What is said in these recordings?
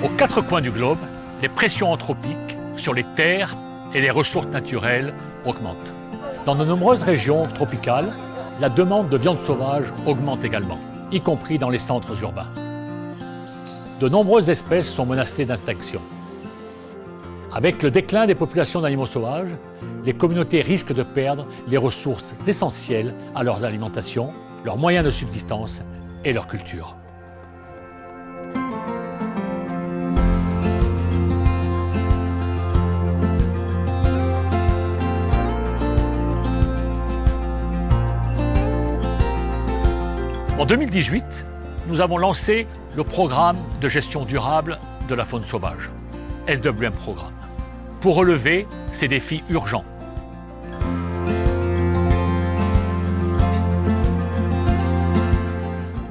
Aux quatre coins du globe, les pressions anthropiques sur les terres et les ressources naturelles augmentent. Dans de nombreuses régions tropicales, la demande de viande sauvage augmente également, y compris dans les centres urbains. De nombreuses espèces sont menacées d'extinction. Avec le déclin des populations d'animaux sauvages, les communautés risquent de perdre les ressources essentielles à leur alimentation, leurs moyens de subsistance et leur culture. En 2018, nous avons lancé le programme de gestion durable de la faune sauvage, SWM Programme, pour relever ces défis urgents.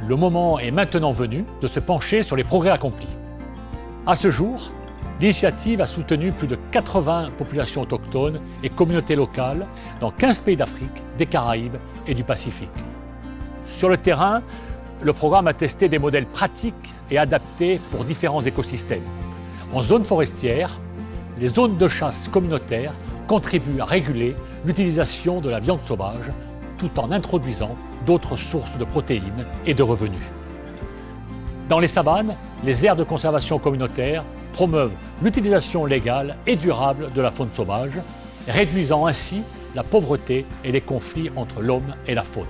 Le moment est maintenant venu de se pencher sur les progrès accomplis. À ce jour, l'initiative a soutenu plus de 80 populations autochtones et communautés locales dans 15 pays d'Afrique, des Caraïbes et du Pacifique. Sur le terrain, le programme a testé des modèles pratiques et adaptés pour différents écosystèmes. En zone forestière, les zones de chasse communautaires contribuent à réguler l'utilisation de la viande sauvage tout en introduisant d'autres sources de protéines et de revenus. Dans les savanes, les aires de conservation communautaire promeuvent l'utilisation légale et durable de la faune sauvage, réduisant ainsi la pauvreté et les conflits entre l'homme et la faune.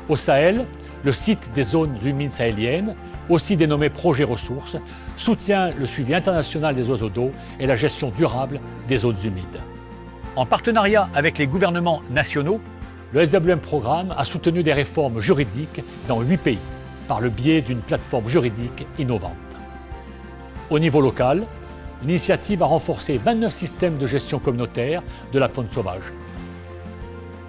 Au Sahel, le site des zones humides sahéliennes, aussi dénommé Projet Ressources, soutient le suivi international des oiseaux d'eau et la gestion durable des zones humides. En partenariat avec les gouvernements nationaux, le SWM Programme a soutenu des réformes juridiques dans 8 pays, par le biais d'une plateforme juridique innovante. Au niveau local, l'initiative a renforcé 29 systèmes de gestion communautaire de la faune sauvage.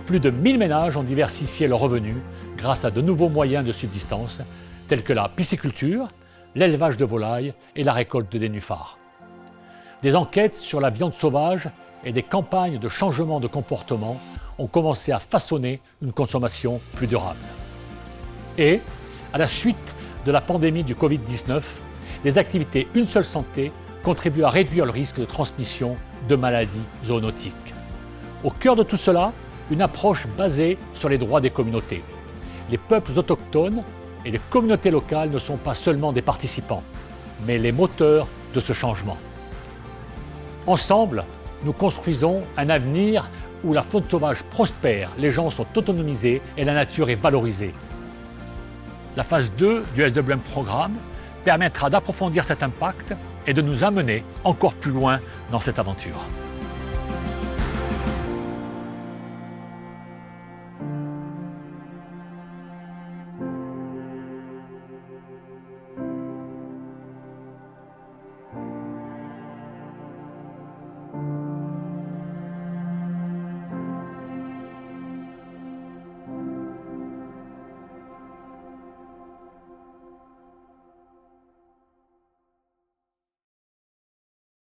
Plus de 1000 ménages ont diversifié leurs revenus grâce à de nouveaux moyens de subsistance, tels que la pisciculture, l'élevage de volailles et la récolte de nénuphars. Des enquêtes sur la viande sauvage et des campagnes de changement de comportement ont commencé à façonner une consommation plus durable. Et, à la suite de la pandémie du Covid-19, les activités Une Seule Santé contribuent à réduire le risque de transmission de maladies zoonotiques. Au cœur de tout cela, une approche basée sur les droits des communautés. Les peuples autochtones et les communautés locales ne sont pas seulement des participants, mais les moteurs de ce changement. Ensemble, nous construisons un avenir où la faune sauvage prospère, les gens sont autonomisés et la nature est valorisée. La phase 2 du SWM Programme permettra d'approfondir cet impact et de nous amener encore plus loin dans cette aventure.